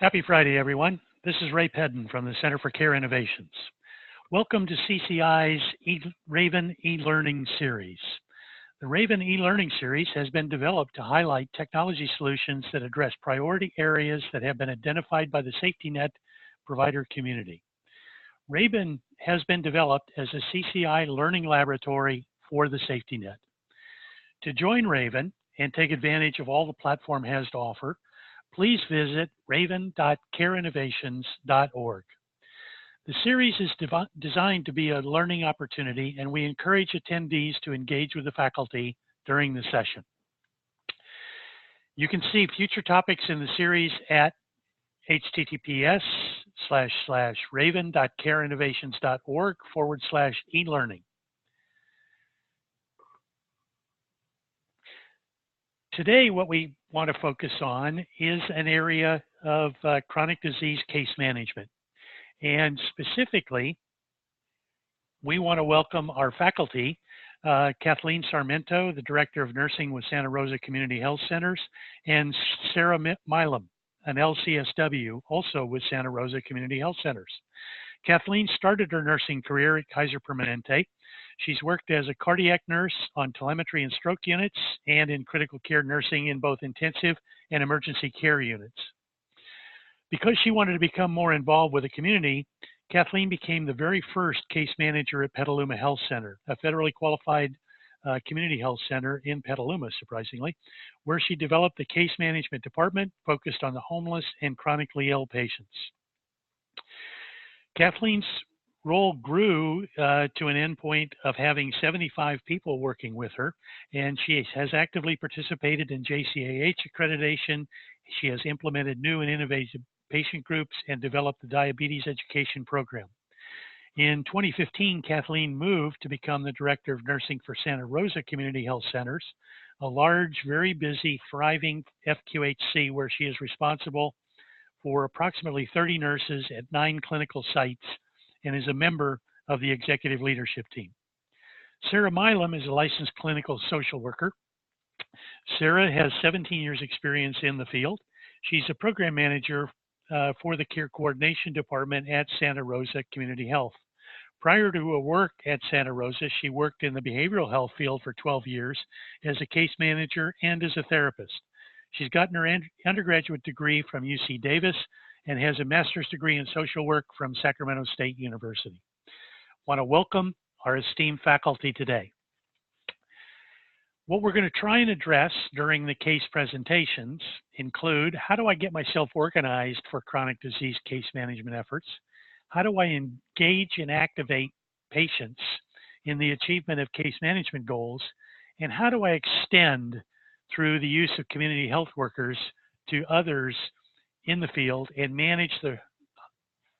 Happy Friday, everyone. This is Ray Pedden from the Center for Care Innovations. Welcome to CCI's Raven e-learning series. The Raven e-learning series has been developed to highlight technology solutions that address priority areas that have been identified by the safety net provider community. Raven has been developed as a CCI learning laboratory for the safety net. To join Raven and take advantage of all the platform has to offer, please visit raven.careinnovations.org. The series is designed to be a learning opportunity, and we encourage attendees to engage with the faculty during the session. You can see future topics in the series at https://raven.careinnovations.org/e-learning. Today, what we want to focus on is an area of chronic disease case management. And specifically, we want to welcome our faculty, Kathleen Sarmento, the Director of Nursing with Santa Rosa Community Health Centers, and Sarah Milam, an LCSW, also with Santa Rosa Community Health Centers. Kathleen started her nursing career at Kaiser Permanente. She's worked as a cardiac nurse on telemetry and stroke units and in critical care nursing in both intensive and emergency care units. Because she wanted to become more involved with the community, Kathleen became the very first case manager at Petaluma Health Center, a federally qualified community health center in Petaluma, surprisingly, where she developed the case management department focused on the homeless and chronically ill patients. Kathleen's role grew to an endpoint of having 75 people working with her, and she has actively participated in JCAH accreditation. She has implemented new and innovative patient groups and developed the diabetes education program. In 2015, Kathleen moved to become the Director of Nursing for Santa Rosa Community Health Centers, a large, very busy, thriving FQHC where she is responsible for approximately 30 nurses at 9 clinical sites and is a member of the executive leadership team. Sarah Milam is a licensed clinical social worker. Sarah has 17 years experience in the field. She's a program manager for the care coordination department at Santa Rosa Community Health. Prior to her work at Santa Rosa, she worked in the behavioral health field for 12 years as a case manager and as a therapist. She's gotten her undergraduate degree from UC Davis and has a master's degree in social work from Sacramento State University. I want to welcome our esteemed faculty today. What we're going to try and address during the case presentations include, how do I get myself organized for chronic disease case management efforts? How do I engage and activate patients in the achievement of case management goals? And how do I extend through the use of community health workers to others in the field and manage the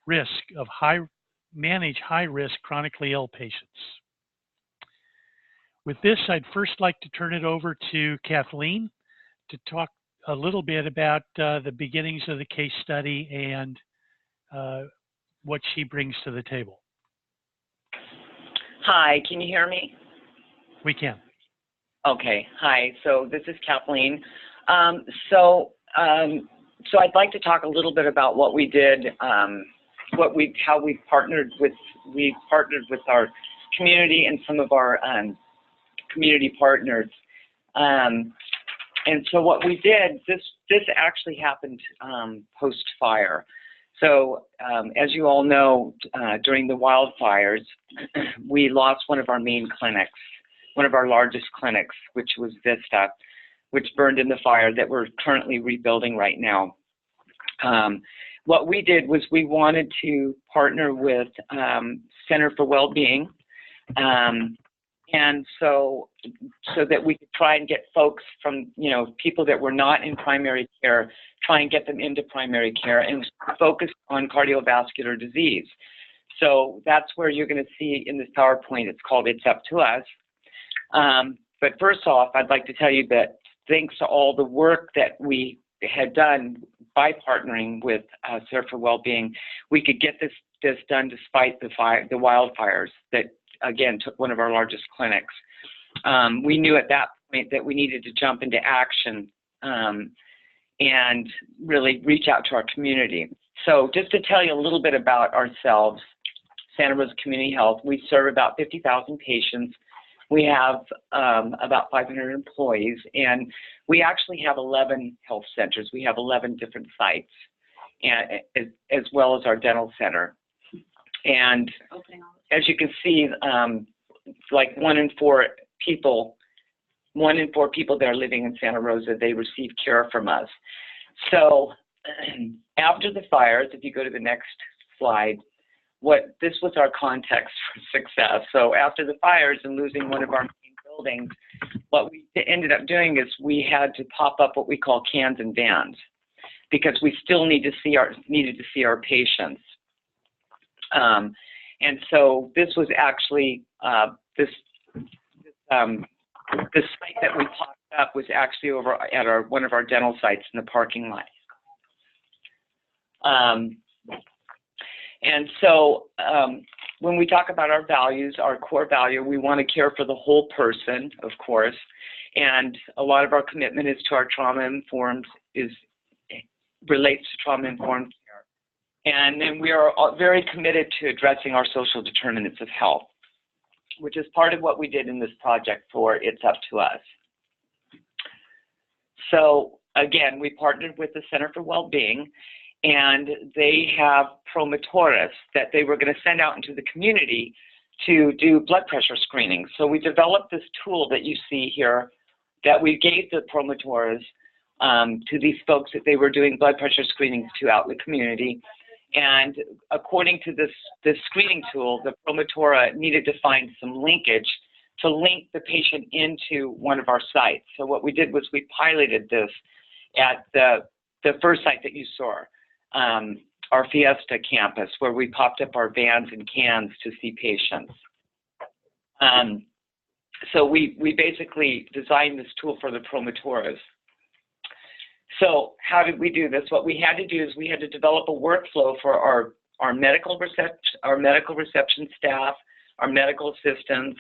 risk of high-risk chronically ill patients? With this, I'd first like to turn it over to Kathleen to talk a little bit about the beginnings of the case study and what she brings to the table. Hi, can you hear me? We can. Okay, hi, so this is Kathleen. So I'd like to talk a little bit about what we did, how we partnered with our community and some of our community partners. And so what we did, this actually happened post-fire. So as you all know, during the wildfires, we lost one of our main clinics, one of our largest clinics, which was Vista, which burned in the fire that we're currently rebuilding right now. What we did was we wanted to partner with Center for Wellbeing, and so that we could try and get folks from, people that were not in primary care, try and get them into primary care and focus on cardiovascular disease. So that's where you're going to see in this PowerPoint, it's called It's Up to Us. But first off, I'd like to tell you that thanks to all the work that we had done by partnering with Center for Wellbeing, we could get this done despite the wildfires that, again, took one of our largest clinics. We knew at that point that we needed to jump into action and really reach out to our community. So just to tell you a little bit about ourselves, Santa Rosa Community Health, we serve about 50,000 patients. We have about 500 employees, and we actually have 11 health centers. We have 11 different sites, and as well as our dental center. And as you can see, like 1 in 4 people that are living in Santa Rosa, they receive care from us. So after the fires, if you go to the next slide, this was our context for success. So after the fires and losing one of our main buildings, what we ended up doing is we had to pop up what we call cans and vans, because we still needed to see our patients. And so this was actually this site that we popped up was actually over at one of our dental sites in the parking lot. And so when we talk about our values, our core value, we want to care for the whole person, of course, and a lot of our commitment is to our trauma-informed, relates to trauma-informed care. And then we are very committed to addressing our social determinants of health, which is part of what we did in this project for It's Up to Us. So again, we partnered with the Center for Wellbeing, and they have promotores that they were going to send out into the community to do blood pressure screenings. So we developed this tool that you see here that we gave the promotores to these folks that they were doing blood pressure screenings to out in the community. And according to this screening tool, the promotora needed to find some linkage to link the patient into one of our sites. So what we did was we piloted this at the first site that you saw, our Fiesta campus, where we popped up our vans and cans to see patients. So we basically designed this tool for the promotoras. So how did we do this? What we had to do is we had to develop a workflow for our medical reception staff, our medical assistants.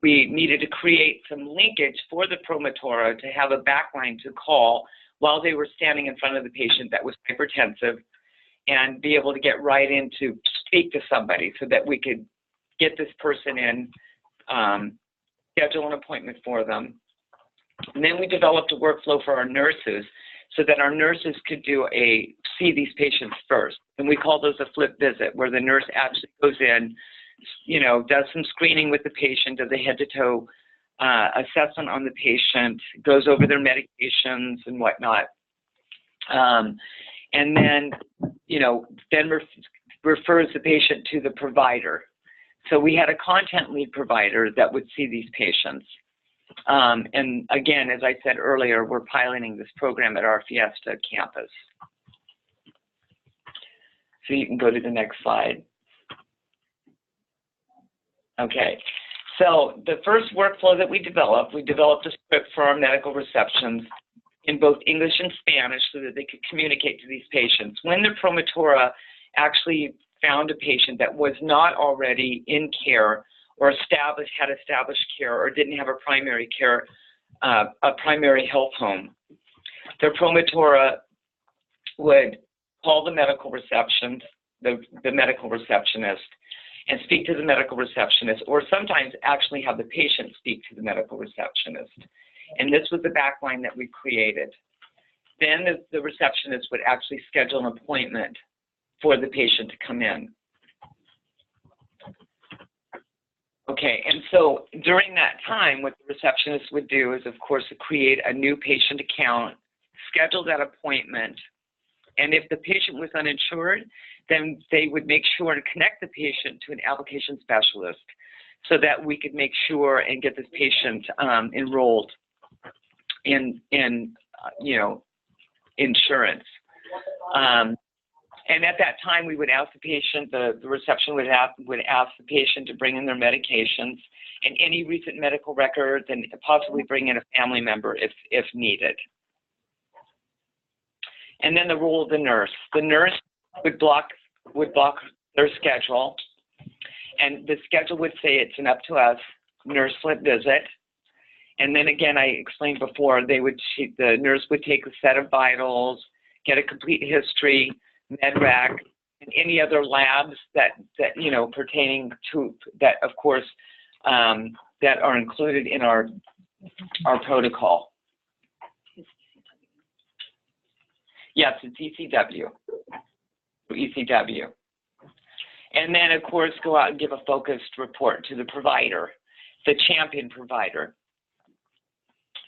We needed to create some linkage for the promotora to have a backline to call while they were standing in front of the patient that was hypertensive, and be able to get right in to speak to somebody so that we could get this person in, schedule an appointment for them. And then we developed a workflow for our nurses so that our nurses could see these patients first. And we call those a flip visit, where the nurse actually goes in, does some screening with the patient, does a head-to-toe assessment on the patient, goes over their medications and whatnot. And then, refers the patient to the provider. So we had a content lead provider that would see these patients. And again, as I said earlier, we're piloting this program at our Fiesta campus. So you can go to the next slide. Okay, so the first workflow that we developed a script for our medical receptions in both English and Spanish so that they could communicate to these patients. When the promotora actually found a patient that was not already in care or had established care or didn't have a primary care, a primary health home, the promotora would call the medical reception, the medical receptionist, and speak to the medical receptionist, or sometimes actually have the patient speak to the medical receptionist. And this was the backline that we created. Then the receptionist would actually schedule an appointment for the patient to come in. Okay, and so during that time, what the receptionist would do is, of course, create a new patient account, schedule that appointment, and if the patient was uninsured, then they would make sure to connect the patient to an application specialist so that we could make sure and get this patient enrolled in insurance. And at that time, we would ask the patient, the reception would ask the patient to bring in their medications and any recent medical records, and possibly bring in a family member if needed. And then the role of the nurse. The nurse would block their schedule, and the schedule would say it's an Up to Us nurse flip visit. And then again, I explained before, the nurse would take a set of vitals, get a complete history, med rec, and any other labs that pertaining to that, of course, that are included in our protocol. Yes, it's ECW. And then, of course, go out and give a focused report to the provider, the champion provider.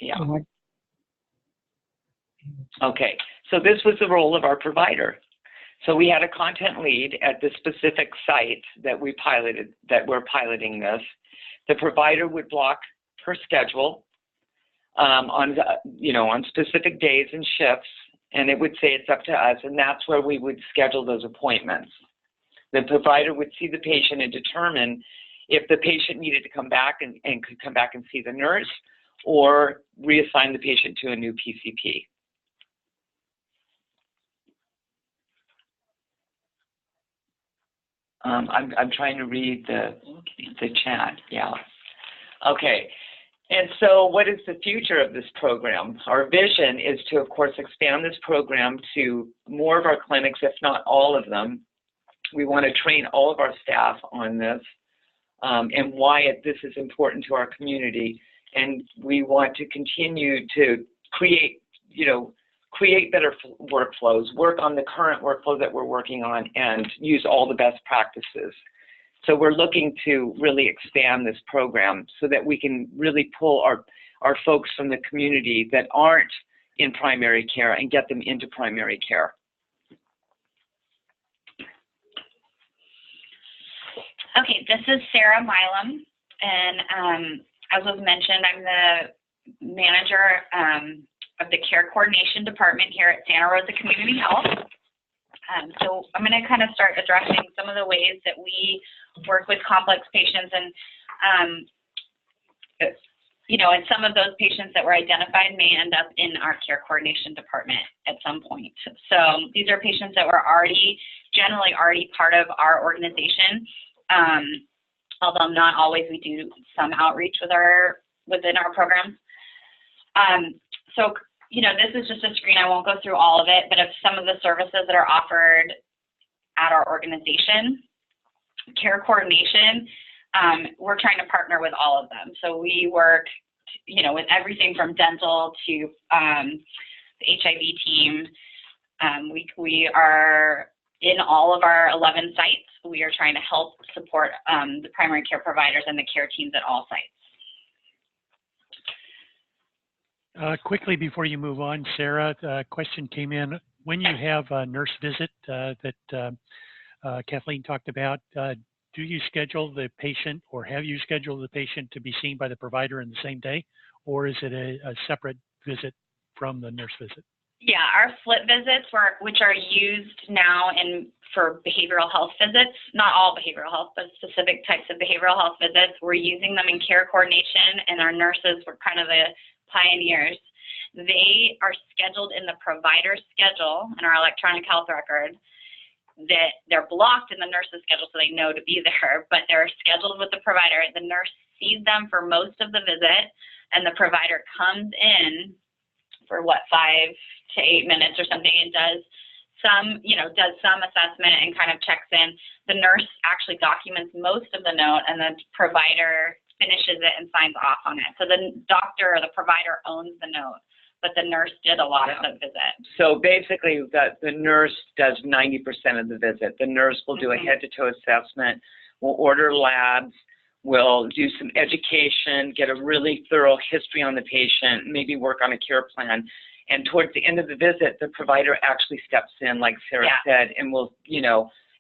Yeah. Okay, so this was the role of our provider. So we had a content lead at the specific site that we're piloting this. The provider would block her schedule on specific days and shifts, and it would say it's up to us, and that's where we would schedule those appointments. The provider would see the patient and determine if the patient needed to come back and could come back and see the nurse, or reassign the patient to a new PCP. I'm trying to read the chat. Yeah. Okay. And so what is the future of this program? Our vision is to, of course, expand this program to more of our clinics, if not all of them. We want to train all of our staff on this and why this is important to our community. And we want to continue to create better workflows, work on the current workflow that we're working on, and use all the best practices. So we're looking to really expand this program so that we can really pull our folks from the community that aren't in primary care and get them into primary care. Okay, this is Sarah Milam, and as was mentioned, I'm the manager of the Care Coordination Department here at Santa Rosa Community Health. So I'm going to kind of start addressing some of the ways that we work with complex patients, and and some of those patients that were identified may end up in our Care Coordination Department at some point. So these are patients that were generally already part of our organization. Although not always, we do some outreach within our programs. So, this is just a screen. I won't go through all of it, but of some of the services that are offered at our organization. Care coordination, we're trying to partner with all of them. So we work, with everything from dental to the HIV team. We are in all of our 11 sites. We are trying to help support the primary care providers and the care teams at all sites. Quickly before you move on, Sarah, a question came in. When you have a nurse visit that Kathleen talked about, do you schedule the patient, or have you scheduled the patient to be seen by the provider in the same day, or is it a separate visit from the nurse visit? Yeah, our split visits, which are used now for behavioral health visits, not all behavioral health, but specific types of behavioral health visits, we're using them in care coordination, and our nurses were kind of the pioneers. They are scheduled in the provider schedule in our electronic health record. That they're blocked in the nurse's schedule so they know to be there, but they're scheduled with the provider. The nurse sees them for most of the visit, and the provider comes in for 5 to 8 minutes or something and does some assessment and kind of checks in. The nurse actually documents most of the note, and the provider finishes it and signs off on it. So the doctor or the provider owns the note, but the nurse did a lot of the visit. So basically, the nurse does 90% of the visit. The nurse will do a head-to-toe assessment, will order labs, will do some education, get a really thorough history on the patient, maybe work on a care plan. And towards the end of the visit, the provider actually steps in, like Sarah said, and will,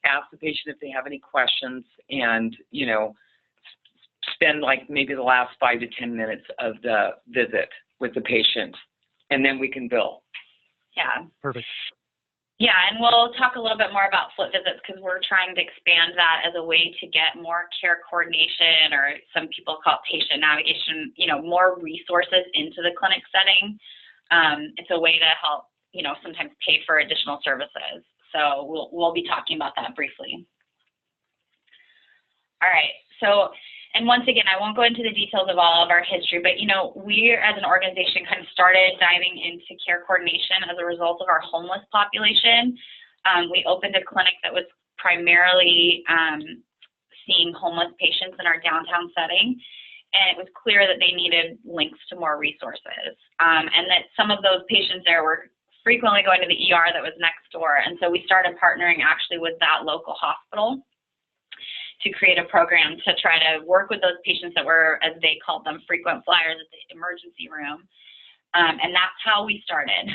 ask the patient if they have any questions and, spend maybe the last 5 to 10 minutes of the visit with the patient. And then we can bill. Yeah. Perfect. Yeah, and we'll talk a little bit more about split visits because we're trying to expand that as a way to get more care coordination, or some people call it patient navigation, more resources into the clinic setting. It's a way to help, sometimes pay for additional services. So we'll be talking about that briefly. All right, so And once again, I won't go into the details of all of our history, but we as an organization kind of started diving into care coordination as a result of our homeless population. We opened a clinic that was primarily seeing homeless patients in our downtown setting, and it was clear that they needed links to more resources, and that some of those patients there were frequently going to the ER that was next door. And so we started partnering actually with that local hospital to create a program to try to work with those patients that were, as they called them, frequent flyers at the emergency room. And that's how we started.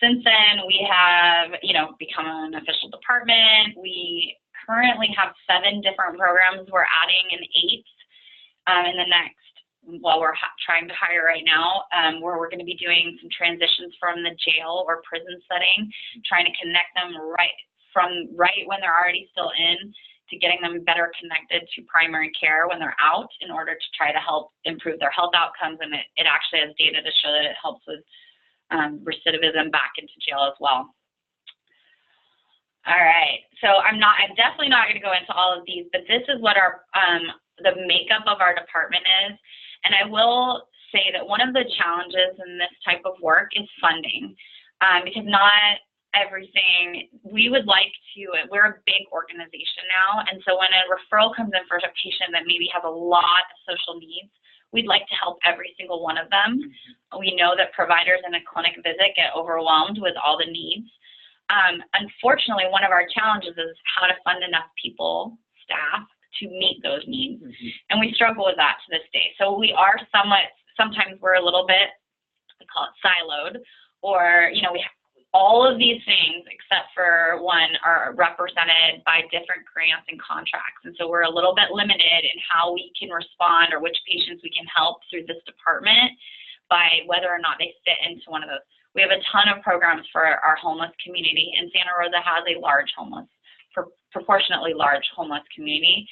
Since then, we have, become an official department. We currently have 7 different programs. We're adding an 8th in the next, we're trying to hire right now, where we're going to be doing some transitions from the jail or prison setting, trying to connect them right when they're already still in, to getting them better connected to primary care when they're out, in order to try to help improve their health outcomes. And it actually has data to show that it helps with recidivism back into jail as well. All right, so I'm definitely not going to go into all of these, but this is what our the makeup of our department is. And I will say that one of the challenges in this type of work is funding, because not everything, we're a big organization now, and so when a referral comes in for a patient that maybe has a lot of social needs, we'd like to help every single one of them. We know that providers in a clinic visit get overwhelmed with all the needs. Unfortunately, one of our challenges is how to fund enough people, staff, to meet those needs. And we struggle with that to this day. So we are sometimes we're a little bit, we call it siloed, or, we have all of these things except for one are represented by different grants and contracts. And so we're a little bit limited in how we can respond or which patients we can help through this department by whether or not they fit into one of those. We have a ton of programs for our homeless community, and Santa Rosa has a proportionately large homeless community,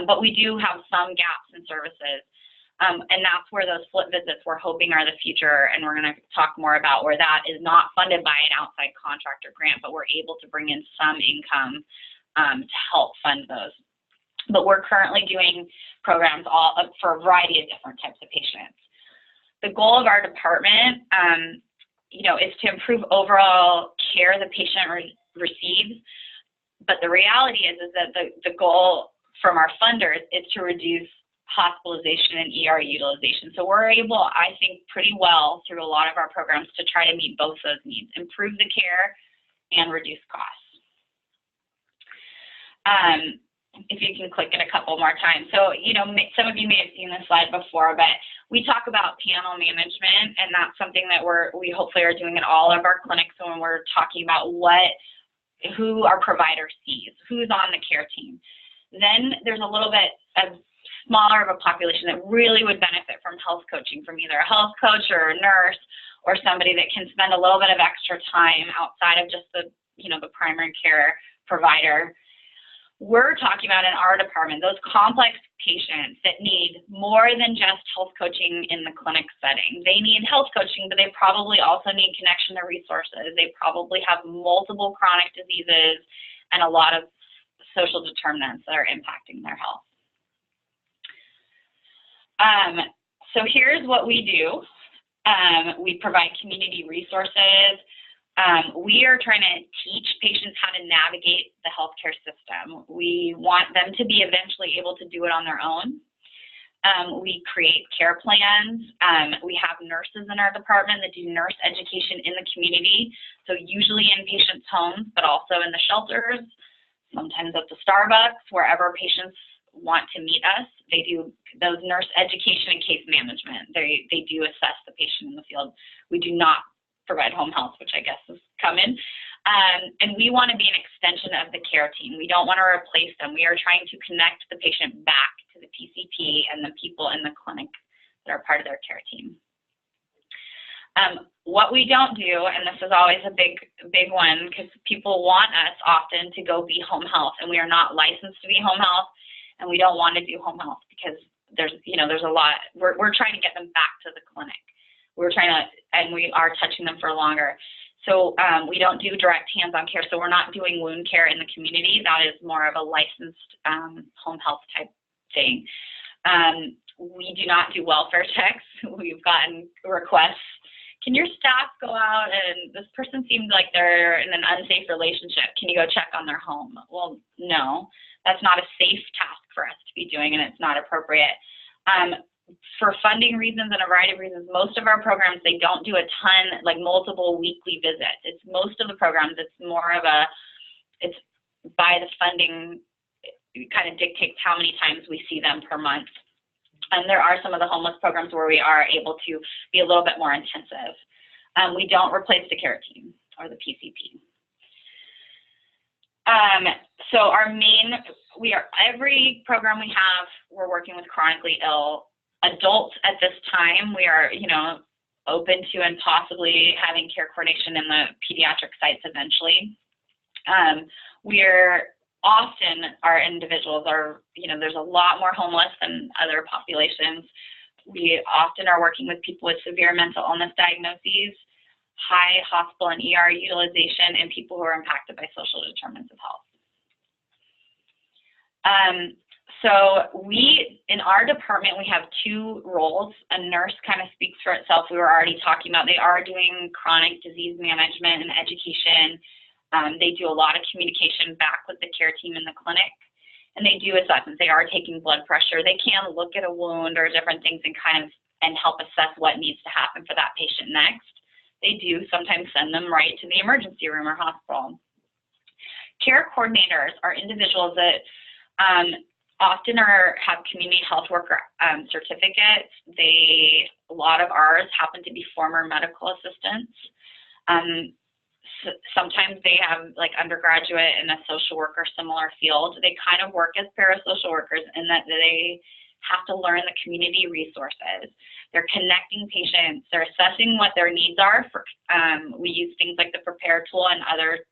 but we do have some gaps in services. And that's where those split visits we're hoping are the future, and we're going to talk more about where that is not funded by an outside contract or grant, but we're able to bring in some income to help fund those. But we're currently doing programs all for a variety of different types of patients. The goal of our department, is to improve overall care the patient receives. But the reality is that the goal from our funders is to reduce hospitalization and ER utilization. So we're able, I think, pretty well through a lot of our programs to try to meet both those needs, improve the care and reduce costs. If you can click it a couple more times. So, some of you may have seen this slide before, but we talk about panel management, and that's something that we hopefully are doing at all of our clinics when we're talking about who our provider sees, who's on the care team. Then there's a little bit of smaller of a population that really would benefit from health coaching, from either a health coach or a nurse or somebody that can spend a little bit of extra time outside of just the primary care provider. We're talking about in our department, those complex patients that need more than just health coaching in the clinic setting. They need health coaching, but they probably also need connection to resources. They probably have multiple chronic diseases and a lot of social determinants that are impacting their health. So here's what we do. We provide community resources. We are trying to teach patients how to navigate the healthcare system. We want them to be eventually able to do it on their own. We create care plans. We have nurses in our department that do nurse education in the community, so usually in patients' homes, but also in the shelters, sometimes at the Starbucks, wherever patients want to meet us. They do those nurse education and case management. They do assess the patient in the field. We do not provide home health, which I guess is coming. And we want to be an extension of the care team. We don't want to replace them. We are trying to connect the patient back to the PCP and the people in the clinic that are part of their care team. What we don't do, and this is always a big one, because people want us often to go be home health, and we are not licensed to be home health, and we don't want to do home health because there's a lot. We're trying to get them back to the clinic. And we are touching them for longer. So we don't do direct hands-on care. So we're not doing wound care in the community. That is more of a licensed home health type thing. We do not do welfare checks. We've gotten requests. Can your staff go out, and this person seems like they're in an unsafe relationship. Can you go check on their home? Well, no, that's not a safe task for us to be doing, and it's not appropriate. For funding reasons and a variety of reasons, most of our programs, they don't do a ton, like multiple weekly visits. It's most of the programs, it's more of it's by the funding, it kind of dictates how many times we see them per month. And there are some of the homeless programs where we are able to be a little bit more intensive. We don't replace the care team or the PCP. So our every program we have, we're working with chronically ill adults at this time. We are, open to and possibly having care coordination in the pediatric sites eventually. Our individuals are, there's a lot more homeless than other populations. We often are working with people with severe mental illness diagnoses, high hospital and ER utilization, and people who are impacted by social determinants of health. So in our department, we have two roles. A nurse kind of speaks for itself. We were already talking about, they are doing chronic disease management and education. They do a lot of communication back with the care team in the clinic, and they do assessments. They are taking blood pressure. They can look at a wound or different things and help assess what needs to happen for that patient next. They do sometimes send them right to the emergency room or hospital. Care coordinators are individuals that often have community health worker certificates. A lot of ours happen to be former medical assistants. Sometimes they have like undergraduate in a social worker similar field. They kind of work as parasocial workers in that they have to learn the community resources. They're connecting patients. They're assessing what their needs are. We use things like the Prepare tool and other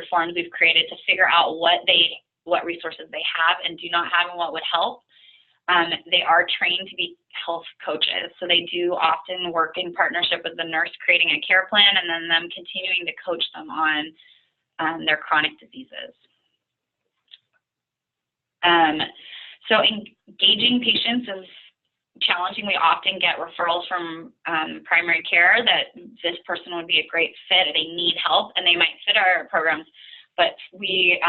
forms we've created to figure out what resources they have and do not have and what would help. They are trained to be health coaches, so they do often work in partnership with the nurse creating a care plan and then them continuing to coach them on their chronic diseases. So engaging patients is challenging. We often get referrals from primary care that this person would be a great fit, they need help, and they might fit our programs, but we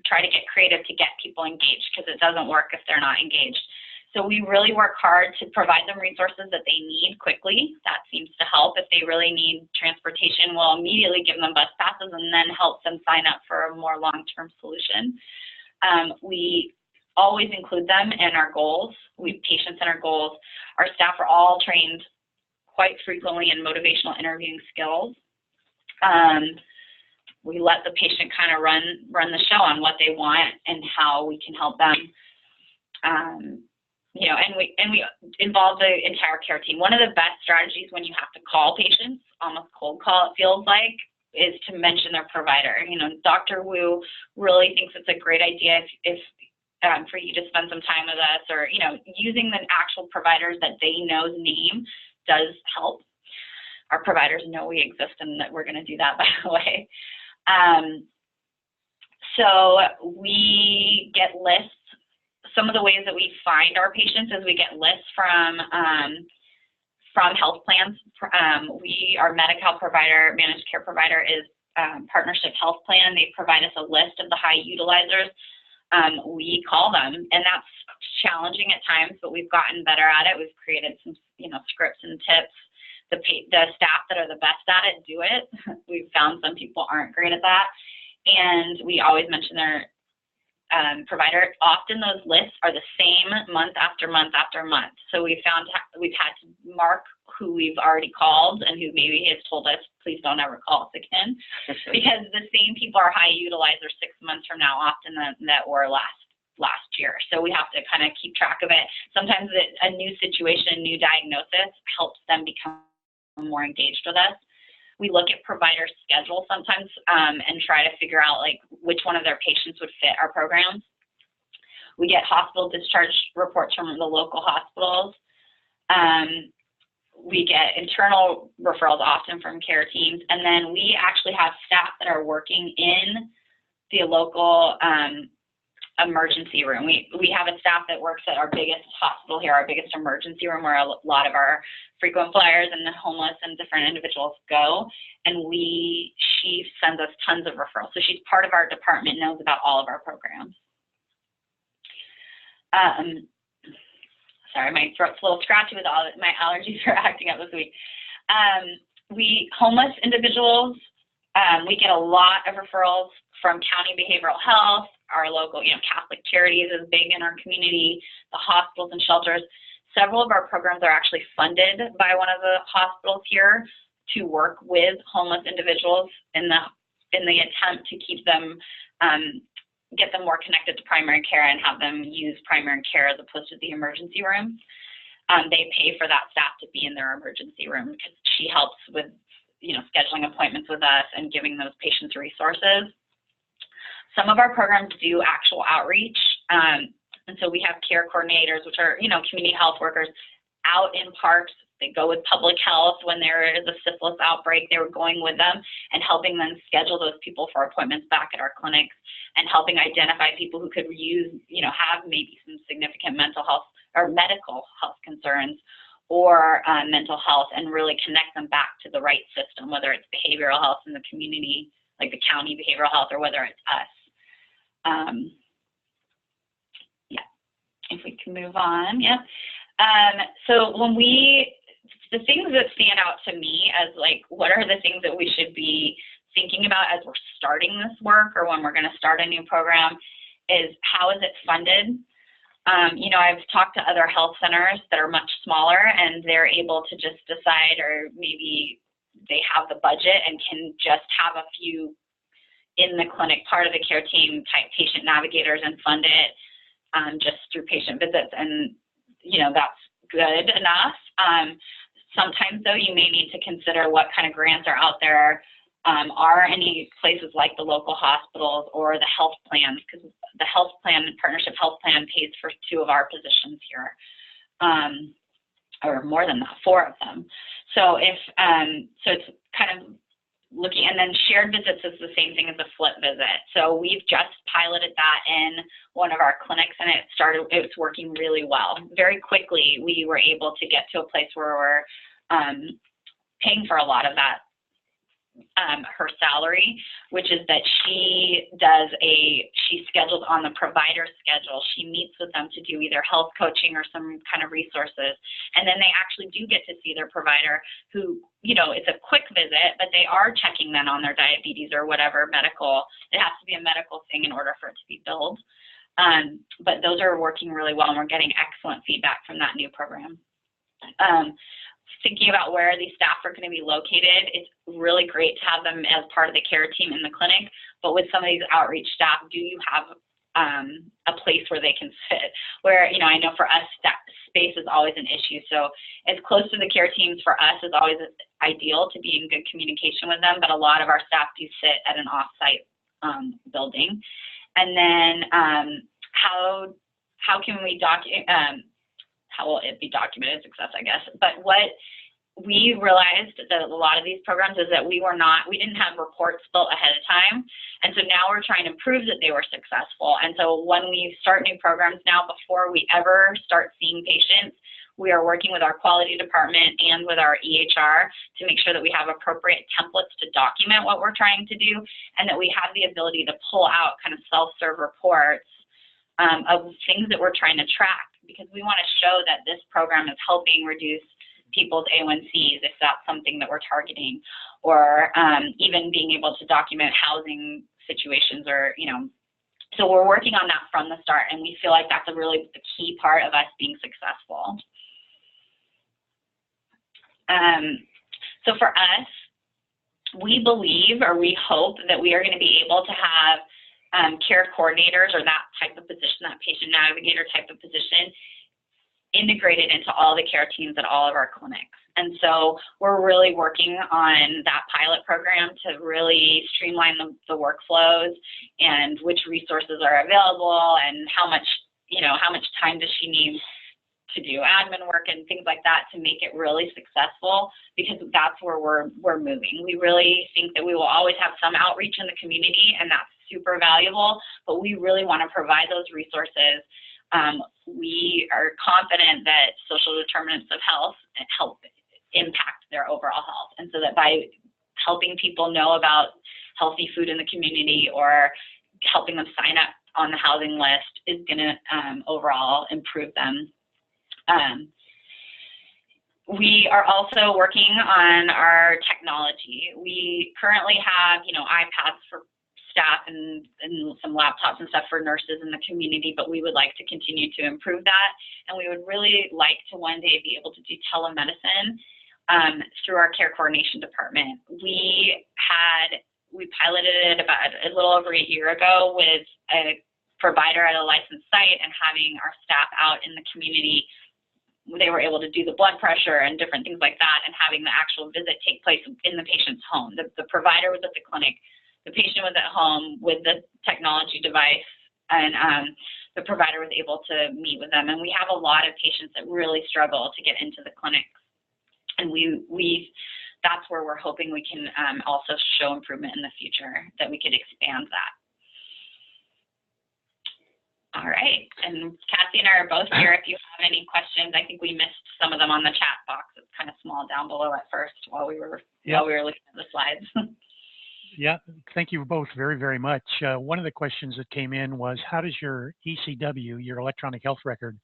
try to get creative to get people engaged because it doesn't work if they're not engaged. So we really work hard to provide them resources that they need quickly. That seems to help. If they really need transportation, we'll immediately give them bus passes and then help them sign up for a more long-term solution. We always include them in our goals. We have patients in our goals. Our staff are all trained quite frequently in motivational interviewing skills. We let the patient kind of run the show on what they want and how we can help them. And we involve the entire care team. One of the best strategies when you have to call patients, almost cold call it feels like, is to mention their provider. Dr. Wu really thinks it's a great idea if for you to spend some time with us, or using the actual providers that they know's name does help. Our providers know we exist and that we're going to do that, by the way. So we get lists. Some of the ways that we find our patients is we get lists from health plans. Our Medi-Cal provider, managed care provider, is Partnership Health Plan. They provide us a list of the high utilizers. We call them, and that's challenging at times, but we've gotten better at it. We've created some, scripts and tips. The staff that are the best at it do it. We've found some people aren't great at that, and we always mention their provider. Often those lists are the same month after month after month. So we've had to mark who we've already called and who maybe has told us, please don't ever call us again, because the same people are high utilizers 6 months from now often that were last year. So we have to kind of keep track of it. Sometimes a new situation, new diagnosis helps them become more engaged with us. We look at provider schedules sometimes and try to figure out which one of their patients would fit our programs. We get hospital discharge reports from the local hospitals. We get internal referrals often from care teams, and then we actually have staff that are working in the local emergency room. We have a staff that works at our biggest hospital here, our biggest emergency room, where a lot of our frequent flyers and the homeless and different individuals go, and she sends us tons of referrals. So she's part of our department, knows about all of our programs. Sorry, my throat's a little scratchy with all my allergies are acting up this week. Homeless individuals, we get a lot of referrals from county behavioral health, our local, Catholic Charities is big in our community, the hospitals and shelters. Several of our programs are actually funded by one of the hospitals here to work with homeless individuals in the attempt to keep them, get them more connected to primary care and have them use primary care as opposed to the emergency room. They pay for that staff to be in their emergency room because she helps with, scheduling appointments with us and giving those patients resources. Some of our programs do actual outreach. And so we have care coordinators, which are, community health workers out in parks. They go with public health when there is a syphilis outbreak. They were going with them and helping them schedule those people for appointments back at our clinics and helping identify people who could use, have maybe some significant mental health or medical health concerns or mental health, and really connect them back to the right system, whether it's behavioral health in the community, like the county behavioral health, or whether it's us. If we can move on, so the things that stand out to me as what are the things that we should be thinking about as we're starting this work or when we're going to start a new program is how is it funded? I've talked to other health centers that are much smaller and they're able to just decide, or maybe they have the budget and can just have a few in the clinic, part of the care team type patient navigators and fund it just through patient visits. And, that's good enough. Sometimes though, you may need to consider what kind of grants are out there. Are any places like the local hospitals or the health plans, because the health plan, partnership health plan pays for 2 of our positions here, or more than that, 4 of them. So so it's kind of looking, and then shared visits is the same thing as a flip visit. So we've just piloted that in one of our clinics, and it's working really well. Very quickly, we were able to get to a place where we're paying for a lot of that, her salary, which is that she schedules on the provider schedule. She meets with them to do either health coaching or some kind of resources. And then they actually do get to see their provider who, it's a quick visit, but they are checking then on their diabetes or whatever medical. It has to be a medical thing in order for it to be billed. But those are working really well, and we're getting excellent feedback from that new program. Thinking about where these staff are going to be located, it's really great to have them as part of the care team in the clinic, but with some of these outreach staff, do you have a place where they can sit? Where, I know for us, space is always an issue, so as close to the care teams for us is always ideal to be in good communication with them, but a lot of our staff do sit at an off-site building. And then how can we document, how will it be documented success, I guess. But what we realized that a lot of these programs is that we didn't have reports built ahead of time. And so now we're trying to prove that they were successful. And so when we start new programs now, before we ever start seeing patients, we are working with our quality department and with our EHR to make sure that we have appropriate templates to document what we're trying to do, and that we have the ability to pull out kind of self-serve reports of things that we're trying to track, because we want to show that this program is helping reduce people's A1Cs if that's something that we're targeting, or even being able to document housing situations, or, so we're working on that from the start, and we feel like that's a really key part of us being successful. So for us, we believe, or we hope, that we are going to be able to have care coordinators, or that type of position, that patient navigator type of position, integrated into all the care teams at all of our clinics. And so we're really working on that pilot program to really streamline the workflows and which resources are available and how much time does she need to do admin work and things like that to make it really successful, because that's where we're moving. We really think that we will always have some outreach in the community, and that's super valuable, but we really want to provide those resources. We are confident that social determinants of health help impact their overall health. And so that by helping people know about healthy food in the community or helping them sign up on the housing list is going to overall improve them. We are also working on our technology. We currently have, iPads for staff and some laptops and stuff for nurses in the community, but we would like to continue to improve that. And we would really like to one day be able to do telemedicine through our care coordination department. We piloted it about a little over a year ago with a provider at a licensed site and having our staff out in the community. They were able to do the blood pressure and different things like that, and having the actual visit take place in the patient's home. The provider was at the clinic, the patient was at home with the technology device, and the provider was able to meet with them. And we have a lot of patients that really struggle to get into the clinic, and that's where we're hoping we can also show improvement in the future, that we could expand that. All right, and Kathy and I are both here if you have any questions. I think we missed some of them on the chat box. It's kind of small down below at first while we were looking at the slides. Yeah, thank you both very, very much. One of the questions that came in was, how does your ECW, your electronic health record,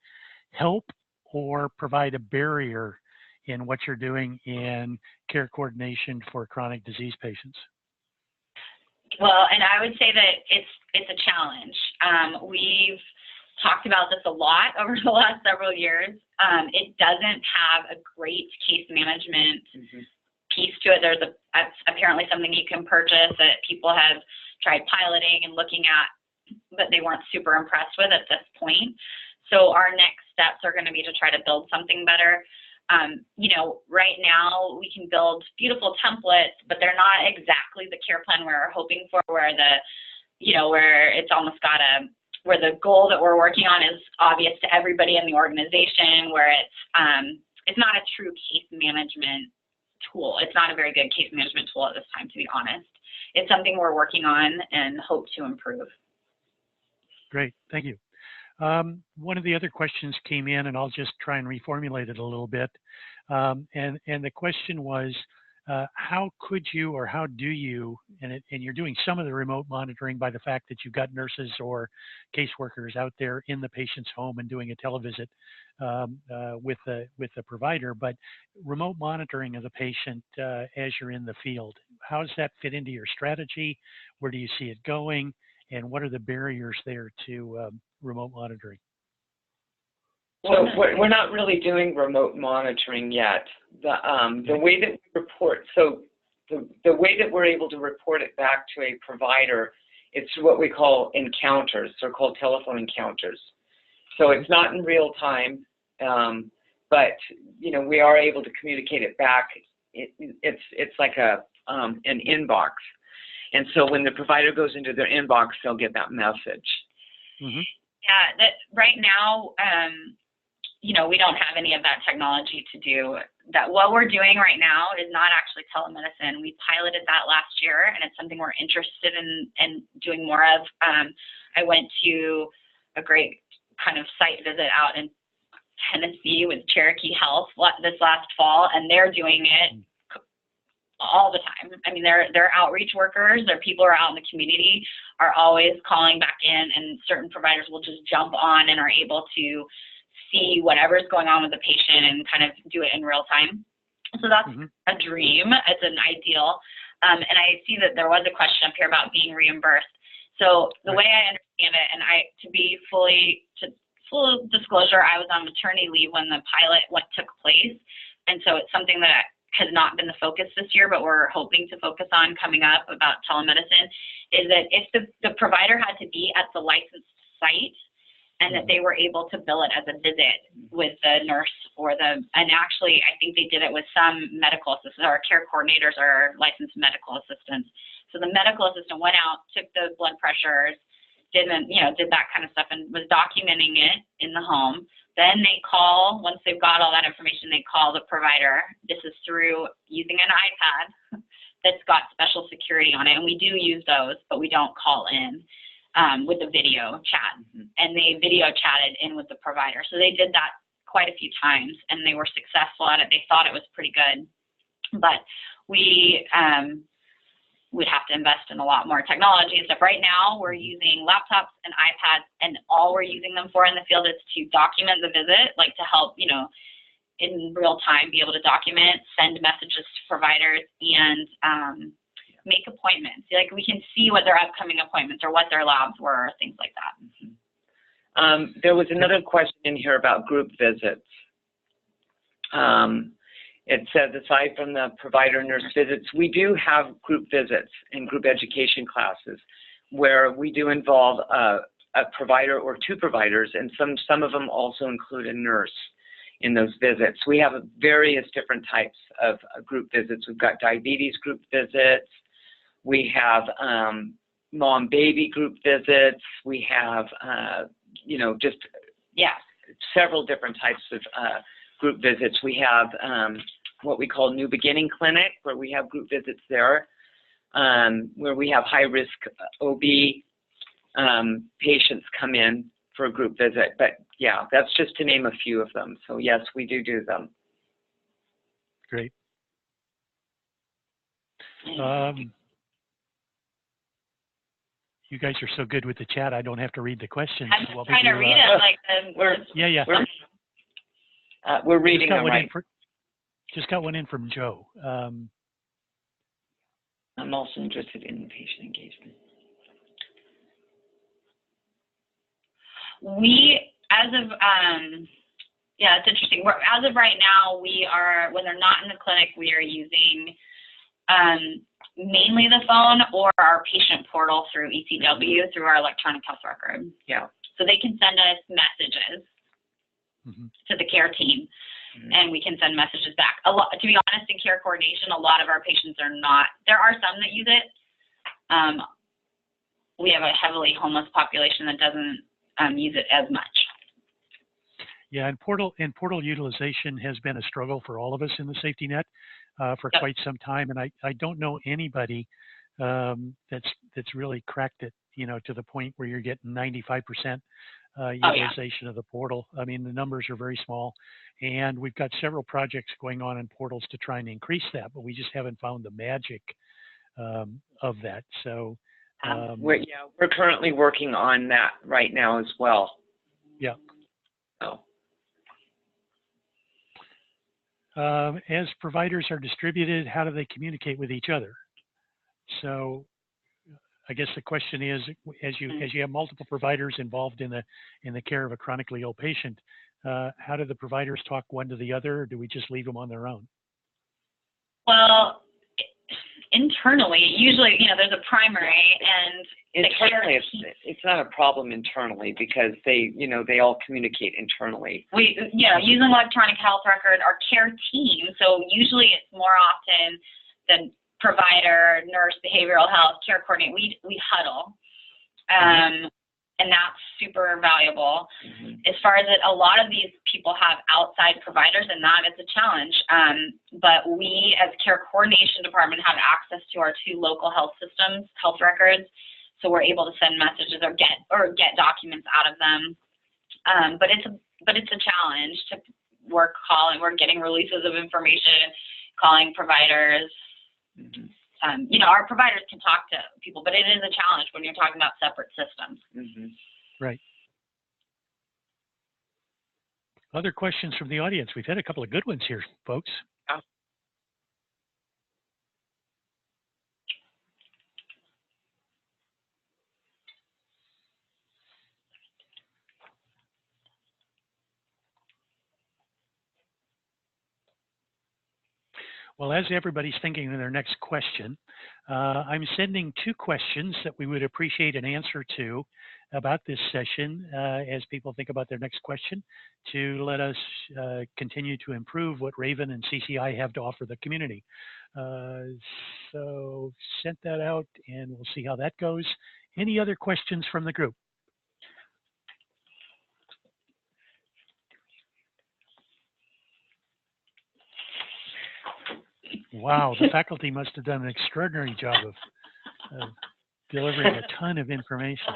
help or provide a barrier in what you're doing in care coordination for chronic disease patients? Well, and I would say that it's a challenge. We've talked about this a lot over the last several years. It doesn't have a great case management piece to it. That's apparently something you can purchase that people have tried piloting and looking at, but they weren't super impressed with at this point. So our next steps are going to be to try to build something better. Right now we can build beautiful templates, but they're not exactly the care plan we're hoping for, where where it's almost got where the goal that we're working on is obvious to everybody in the organization, where it's not a true case management tool. It's not a very good case management tool at this time, to be honest. It's something we're working on and hope to improve. Great, thank you. One of the other questions came in, and I'll just try and reformulate it a little bit. And the question was, how could you, or how do you, and you're doing some of the remote monitoring by the fact that you've got nurses or caseworkers out there in the patient's home and doing a televisit with the provider, but remote monitoring of the patient as you're in the field, how does that fit into your strategy? Where do you see it going? And what are the barriers there to remote monitoring? So we're not really doing remote monitoring yet. The way that we report, so the way that we're able to report it back to a provider, it's what we call encounters. They're called telephone encounters. So it's not in real time, but we are able to communicate it back. It's like an inbox. And so when the provider goes into their inbox, they'll get that message. Mm-hmm. Yeah, right now, we don't have any of that technology to do that. What we're doing right now is not actually telemedicine. We piloted that last year, and it's something we're interested in doing more of. I went to a great kind of site visit out in Tennessee with Cherokee Health this last fall, and they're doing it all the time. I mean, their outreach workers, their people who are out in the community are always calling back in, and certain providers will just jump on and are able to see whatever's going on with the patient and kind of do it in real time. So that's a dream. It's an ideal. And I see that there was a question up here about being reimbursed. So the way I understand it, and full disclosure, I was on maternity leave when the pilot took place. And so it's something that has not been the focus this year, but we're hoping to focus on coming up about telemedicine, is that if the provider had to be at the licensed site and that they were able to bill it as a visit with the nurse and actually I think they did it with some medical assistants. Our care coordinators are licensed medical assistants. So the medical assistant went out, took the blood pressures, did that kind of stuff and was documenting it in the home. Then they call, once they've got all that information, they call the provider. This is through using an iPad. that's got special security on it, and we do use those, but we don't call in with the video chat. And they video chatted in with the provider. So they did that quite a few times, and they were successful at it. They thought it was pretty good. But we would have to invest in a lot more technology and stuff. Right now, we're using laptops and iPads, and all we're using them for in the field is to document the visit, like to help, you know, in real time be able to document, send messages to providers, and make appointments. Like, we can see what their upcoming appointments or what their labs were, things like that. There was another question in here about group visits. It says, aside from the provider nurse visits, we do have group visits and group education classes where we do involve a provider or two providers, and some of them also include a nurse in those visits. We have various different types of group visits. We've got diabetes group visits. We have mom-baby group visits. We have, you know, just several different types of group visits. We have what we call New Beginning Clinic, where we have group visits there, where we have high-risk OB patients come in for a group visit. But yeah, that's just to name a few of them. So yes, we do them. Great. You guys are so good with the chat, I don't have to read the questions. I'm just trying to read it like we're reading them right. Just got one in from Joe. I'm also interested in patient engagement. It's interesting. As of right now, we are, when they're not in the clinic, we are using mainly the phone or our patient portal through ECW, through our electronic health record. Yeah. So they can send us messages to the care team, and we can send messages back. To be honest, in care coordination, a lot of our patients are not. There are some that use it. We have a heavily homeless population that doesn't use it as much. Yeah, and portal utilization has been a struggle for all of us in the safety net for quite some time, and I don't know anybody that's really cracked it, you know, to the point where you're getting 95% utilization of the portal. I mean, the numbers are very small, and we've got several projects going on in portals to try and increase that, but we just haven't found the magic of that. So we're currently working on that right now as well. Yeah. So. As providers are distributed, how do they communicate with each other? So I guess the question is, as you have multiple providers involved in the care of a chronically ill patient, how do the providers talk one to the other, or do we just leave them on their own? Well, internally, usually, you know, there's a primary, and internally it's not a problem internally because they all communicate internally. Using electronic health record, our care team. So usually it's more often the provider, nurse, behavioral health, care coordinator. We huddle, and that's super valuable. As far as a lot of these people have outside providers, and that is a challenge. But we, as care coordination department, have access to our two local health systems, health records, so we're able to send messages or get documents out of them. But it's a challenge to work calling. We're getting releases of information, calling providers. Our providers can talk to people, but it is a challenge when you're talking about separate systems. Right. Other questions from the audience? We've had a couple of good ones here, folks. Well, as everybody's thinking of their next question, I'm sending two questions that we would appreciate an answer to about this session as people think about their next question, to let us continue to improve what Raven and CCI have to offer the community. So sent that out, and we'll see how that goes. Any other questions from the group? Wow, the faculty must have done an extraordinary job of delivering a ton of information.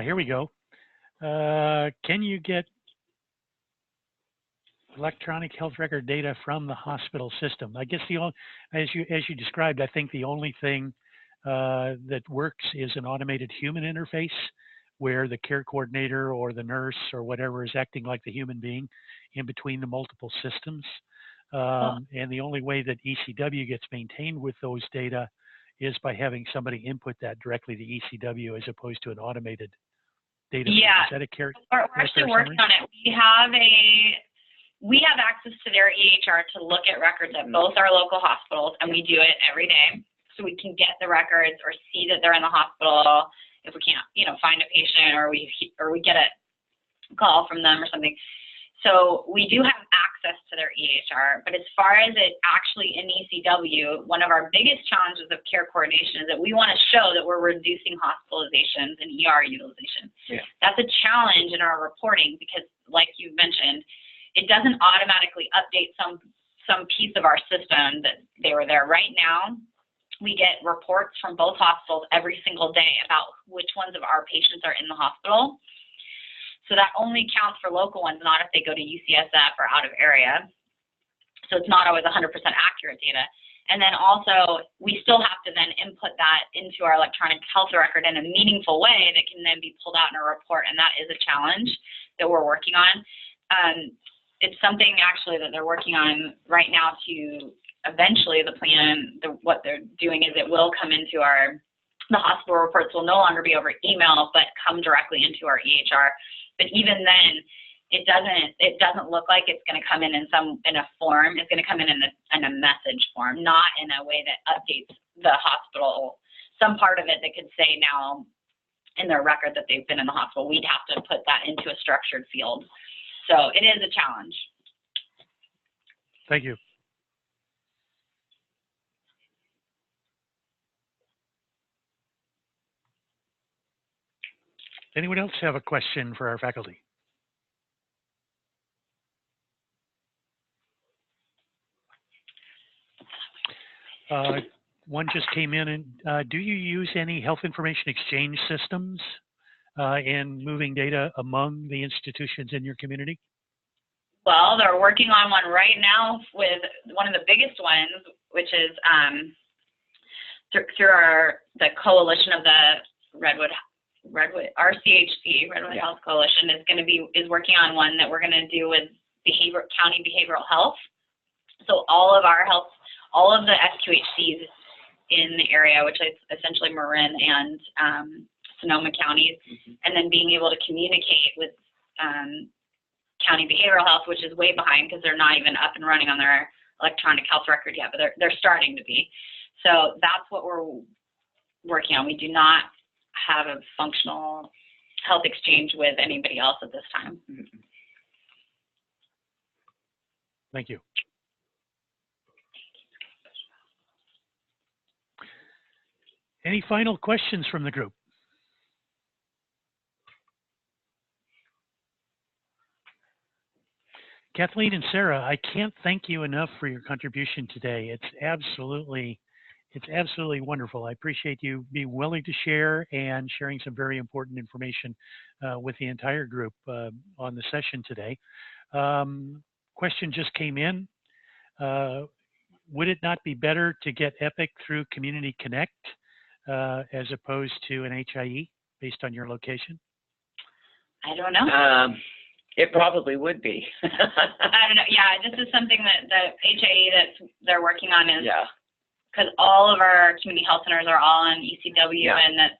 Here we go. Can you get electronic health record data from the hospital system? I guess as you described, I think the only thing that works is an automated human interface where the care coordinator or the nurse or whatever is acting like the human being in between the multiple systems. And the only way that ECW gets maintained with those data is by having somebody input that directly to ECW as opposed to an automated data. Yeah, is that a care? We're actually working on it. We have access to their EHR to look at records at both our local hospitals, and we do it every day. So we can get the records or see that they're in the hospital if we can't, find a patient or we get a call from them or something. So we do have access to their EHR, but as far as it actually in ECW, one of our biggest challenges of care coordination is that we want to show that we're reducing hospitalizations and ER utilization. Yeah. That's a challenge in our reporting because, like you mentioned, it doesn't automatically update some piece of our system that they were there. Right now, we get reports from both hospitals every single day about which ones of our patients are in the hospital. So that only counts for local ones, not if they go to UCSF or out of area. So it's not always 100% accurate data. And then also, we still have to then input that into our electronic health record in a meaningful way that can then be pulled out in a report, and that is a challenge that we're working on. It's something actually that they're working on right now to eventually the plan, what they're doing is it will come into the hospital reports will no longer be over email, but come directly into our EHR. But even then, it doesn't look like it's going to come in a form. It's going to come in a message form, not in a way that updates the hospital. Some part of it that could say now in their record that they've been in the hospital. We'd have to put that into a structured field. So it is a challenge. Thank you. Anyone else have a question for our faculty? One just came in. And do you use any health information exchange systems in moving data among the institutions in your community? Well, they're working on one right now with one of the biggest ones, which is through the coalition of the Redwood RCHC, Redwood Health Coalition, is working on one that we're going to do with county behavioral health. So all of the SQHCs in the area, which is essentially Marin and Sonoma counties, and then being able to communicate with county behavioral health, which is way behind because they're not even up and running on their electronic health record yet, but they're starting to be. So that's what we're working on. We do not have a functional health exchange with anybody else at this time. Thank you. Any final questions from the group? Kathleen and Sarah, I can't thank you enough for your contribution today. It's absolutely wonderful. I appreciate you being willing to share and sharing some very important information with the entire group on the session today. Question just came in. Would it not be better to get EPIC through Community Connect as opposed to an HIE based on your location? I don't know. It probably would be. I don't know. Yeah, this is something that the HIE that they're working on is because all of our community health centers are all on ECW, and that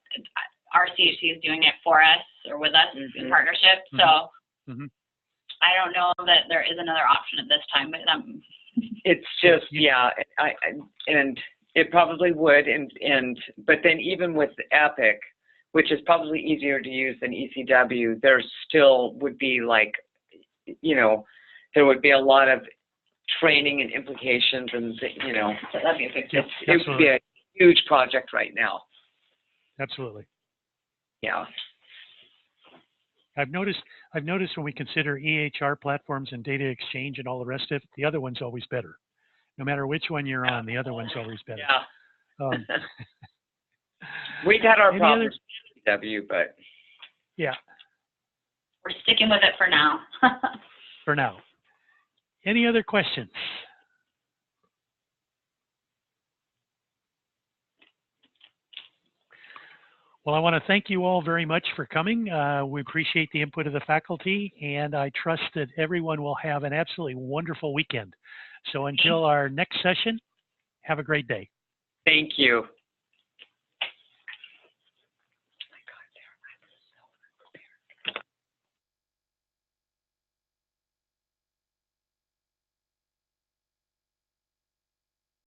our CHC is doing it for us or with us in partnership. So I don't know that there is another option at this time, but it's just and it probably would, but then even with EPIC, which is probably easier to use than ECW, there still would be there would be a lot of training and implications, and so that'd be a big deal. It would be a huge project right now. Absolutely. Yeah. I've noticed when we consider EHR platforms and data exchange and all the rest of it, the other one's always better. No matter which one you're on, the other one's always better. Yeah. We've had our Any problems with LCSW, but yeah, We're sticking with it for now. for now. Any other questions? Well, I want to thank you all very much for coming. We appreciate the input of the faculty, and I trust that everyone will have an absolutely wonderful weekend. So until our next session, have a great day. thank you.